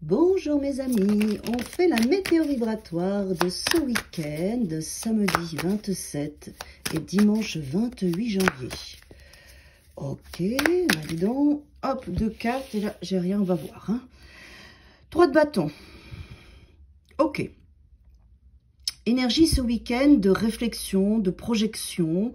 Bonjour mes amis, on fait la météo vibratoire de ce week-end, samedi 27 et dimanche 28 janvier. Ok, bah dis donc, hop, 2 cartes et là j'ai rien, on va voir. 3 de bâton. Ok. Énergie ce week-end de réflexion, de projection.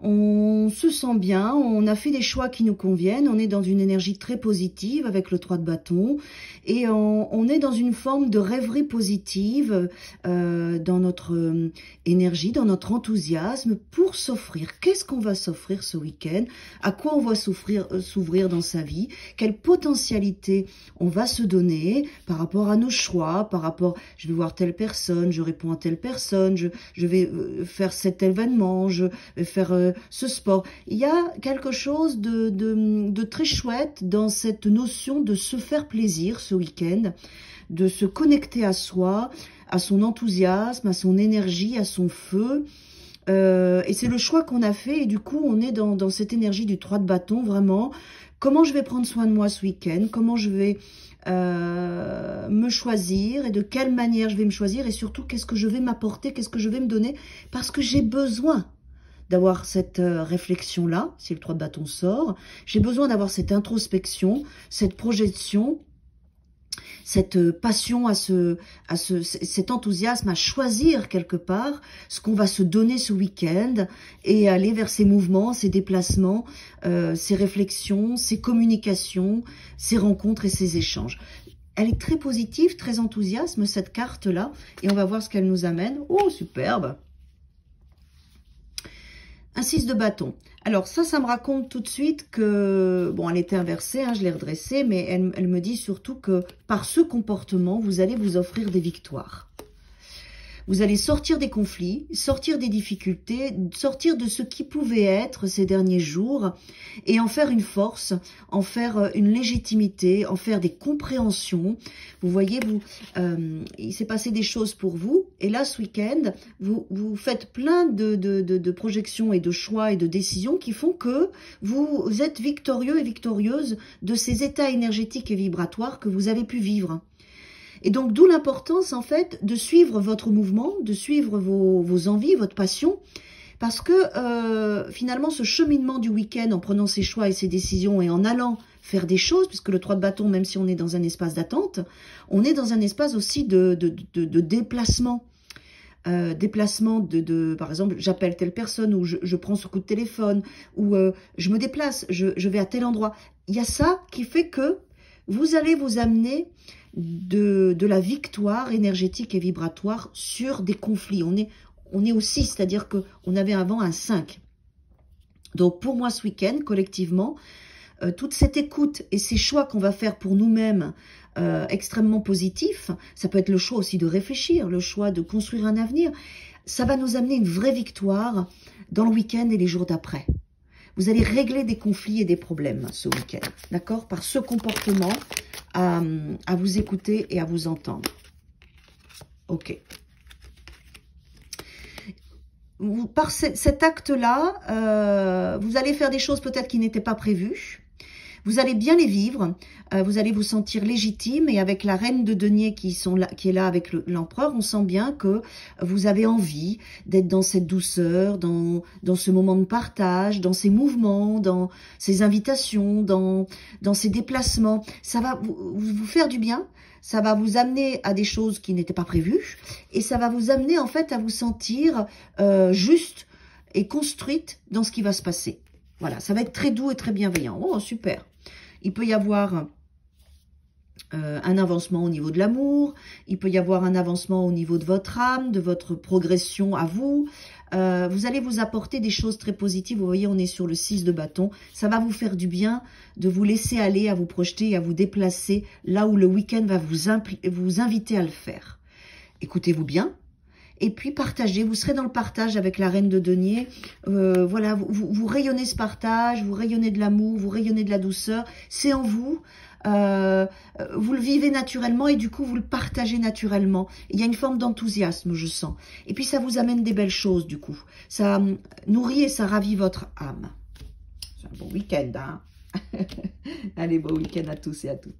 On se sent bien, on a fait des choix qui nous conviennent, on est dans une énergie très positive avec le 3 de bâton et on est dans une forme de rêverie positive dans notre énergie, dans notre enthousiasme pour s'offrir. Qu'est-ce qu'on va s'offrir ce week-end? À quoi on va s'ouvrir dans sa vie? Quelle potentialité on va se donner par rapport à nos choix, par rapport, je vais voir telle personne, je réponds à telle personne, je vais faire cet événement, je vais faire ce sport. Il y a quelque chose de très chouette dans cette notion de se faire plaisir ce week-end, de se connecter à soi, à son enthousiasme, à son énergie, à son feu. Et c'est le choix qu'on a fait et du coup on est dans cette énergie du 3 de bâton vraiment. Comment je vais prendre soin de moi ce week-end? Comment je vais me choisir et de quelle manière je vais me choisir et surtout qu'est-ce que je vais m'apporter, qu'est-ce que je vais me donner parce que j'ai besoin d'avoir cette réflexion-là, si le 3 de bâton sort. J'ai besoin d'avoir cette introspection, cette projection, cette passion, cet enthousiasme à choisir quelque part ce qu'on va se donner ce week-end et aller vers ces mouvements, ces déplacements, ces réflexions, ces communications, ces rencontres et ces échanges. Elle est très positive, très enthousiasme, cette carte-là, et on va voir ce qu'elle nous amène. Oh, superbe! Un 6 de bâton. Alors ça me raconte tout de suite que, bon, elle était inversée, je l'ai redressée, mais elle me dit surtout que par ce comportement, vous allez vous offrir des victoires. Vous allez sortir des conflits, sortir des difficultés, sortir de ce qui pouvait être ces derniers jours et en faire une force, en faire une légitimité, en faire des compréhensions. Vous voyez, il s'est passé des choses pour vous et là, ce week-end, vous faites plein de projections et de choix et de décisions qui font que vous êtes victorieux et victorieuse de ces états énergétiques et vibratoires que vous avez pu vivre. Et donc, d'où l'importance, en fait, de suivre votre mouvement, de suivre vos envies, votre passion, parce que, finalement, ce cheminement du week-end, en prenant ses choix et ses décisions et en allant faire des choses, puisque le 3 de bâton, même si on est dans un espace d'attente, on est dans un espace aussi de déplacement. Déplacement par exemple, j'appelle telle personne, ou je prends ce coup de téléphone, ou je me déplace, je vais à tel endroit. Il y a ça qui fait que vous allez vous amener de la victoire énergétique et vibratoire sur des conflits. On est au 6, c'est-à-dire qu'on avait avant un 5. Donc pour moi ce week-end, collectivement, toute cette écoute et ces choix qu'on va faire pour nous-mêmes extrêmement positifs, ça peut être le choix aussi de réfléchir, le choix de construire un avenir, ça va nous amener une vraie victoire dans le week-end et les jours d'après. Vous allez régler des conflits et des problèmes ce week-end, d'accord? Par ce comportement à vous écouter et à vous entendre. Ok. Par cet acte-là, vous allez faire des choses peut-être qui n'étaient pas prévues. Vous allez bien les vivre, vous allez vous sentir légitime et avec la reine de denier qui est là avec l'empereur, on sent bien que vous avez envie d'être dans cette douceur, dans ce moment de partage, dans ces mouvements, dans ces invitations, dans ces déplacements. Ça va vous faire du bien, ça va vous amener à des choses qui n'étaient pas prévues et ça va vous amener en fait à vous sentir juste et construite dans ce qui va se passer. Voilà, ça va être très doux et très bienveillant. Oh, super. Il peut y avoir un avancement au niveau de l'amour. Il peut y avoir un avancement au niveau de votre âme, de votre progression à vous. Vous allez vous apporter des choses très positives. Vous voyez, on est sur le 6 de bâton. Ça va vous faire du bien de vous laisser aller, à vous projeter et à vous déplacer là où le week-end va vous inviter à le faire. Écoutez-vous bien. Et puis partagez, vous serez dans le partage avec la reine de denier. Voilà, vous rayonnez ce partage, vous rayonnez de l'amour, vous rayonnez de la douceur. C'est en vous. Vous le vivez naturellement et du coup vous le partagez naturellement. Il y a une forme d'enthousiasme, je sens. Et puis ça vous amène des belles choses du coup. Ça nourrit et ça ravit votre âme. C'est un bon week-end, hein. Allez, bon week-end à tous et à toutes.